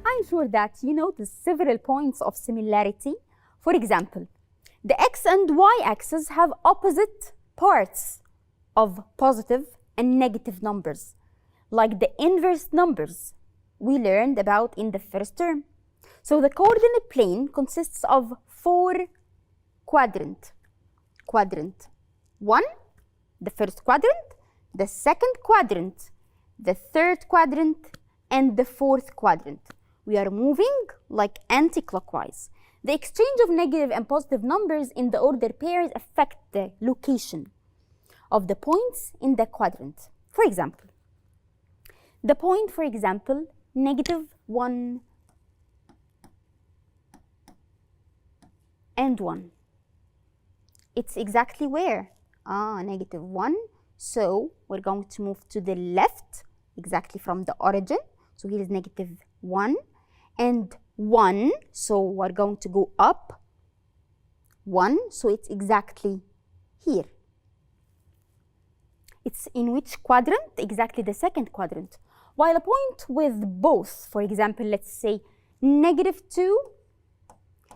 I'm sure that you notice several points of similarity. For example, the x and y axes have opposite parts of positive and negative numbers, like the inverse numbers we learned about in the first term. So the coordinate plane consists of 4 quadrants. Quadrant 1, the first quadrant, the second quadrant, the third quadrant, and the fourth quadrant. We are moving like anti-clockwise. The exchange of negative and positive numbers in the order pairs affect the location of the points in the quadrant. For example, the point, for example, -1 and 1. It's exactly where? -1. So we're going to move to the left, exactly from the origin. So here is -1 and 1. So we're going to go up 1. So it's exactly here. It's in which quadrant? Exactly the second quadrant. While a point with both, for example, let's say -2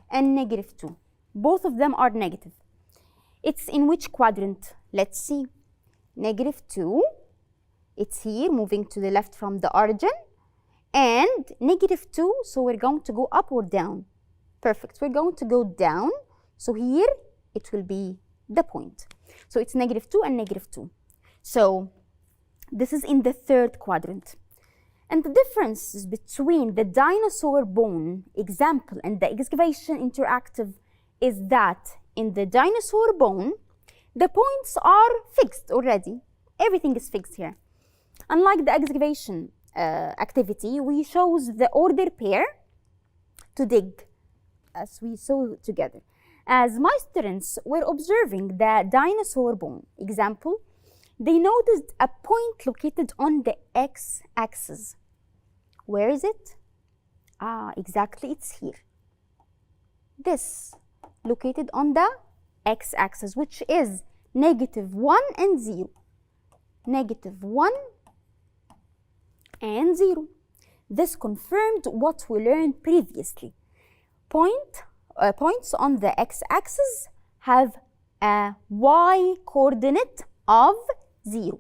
and -2. Both of them are negative. It's in which quadrant? Let's see. -2, it's here, moving to the left from the origin. And -2, so we're going to go up or down? Perfect, we're going to go down. So here, it will be the point. So it's -2 and -2. So this is in the third quadrant. And the difference between the dinosaur bone example and the excavation interactive is that in the dinosaur bone, the points are fixed already. Everything is fixed here. Unlike the excavation activity, we chose the order pair to dig, as we saw together. As my students were observing the dinosaur bone example, they noticed a point located on the x-axis. Where is it? Exactly, it's here. This, located on the x-axis, which is -1 and 0. -1 and 0. This confirmed what we learned previously. Points on the x-axis have a y coordinate of 0.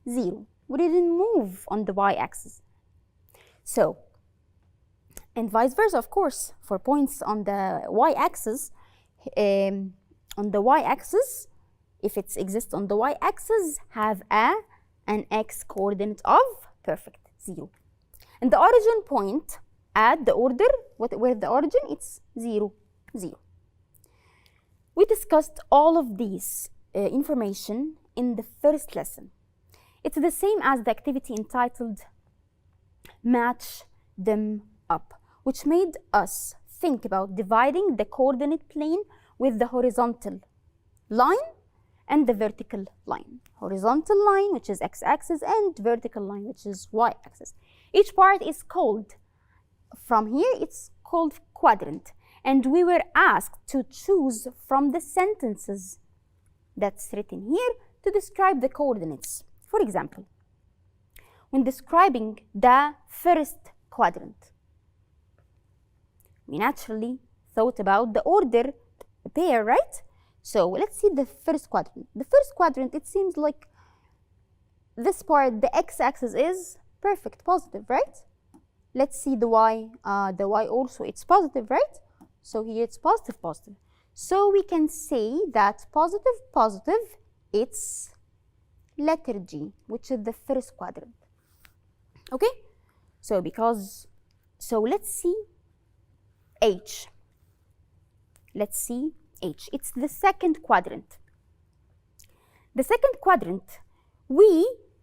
0. We didn't move on the y-axis. So, and vice versa, of course, for points on the y-axis, if it exists on the y-axis, have an x coordinate of, perfect, 0. And the origin point at the order, where the origin, it's 0, 0. We discussed all of these information in the first lesson. It's the same as the activity entitled Match Them Up, which made us think about dividing the coordinate plane with the horizontal line and the vertical line. Horizontal line, which is x-axis, and vertical line, which is y-axis. Each part is called, from here, it's called quadrant. And we were asked to choose from the sentences that's written here to describe the coordinates. For example, when describing the first quadrant, we naturally thought about the order pair, right? So let's see the first quadrant. The first quadrant, it seems like this part, the x-axis is perfect, positive, right? Let's see the y also, it's positive, right? So here it's positive, positive. So we can say that positive, positive, it's letter G, which is the first quadrant. Okay? So let's see H. Let's see H. It's the second quadrant. The second quadrant, we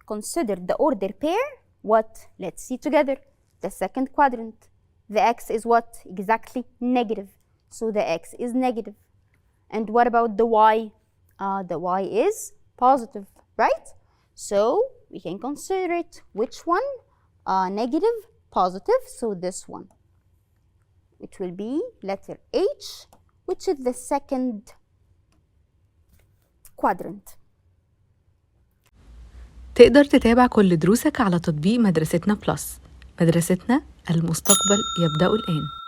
consider the order pair what? Let's see together. The second quadrant. The x is what? Exactly negative. So the x is negative. And what about the y? The y is positive, right? So we can consider it. Which one? Negative, positive. So this one. It will be letter H, which is the second quadrant. تقدر تتابع كل دروسك على تطبيق مدرستنا بلس. مدرستنا المستقبل يبدأ الآن.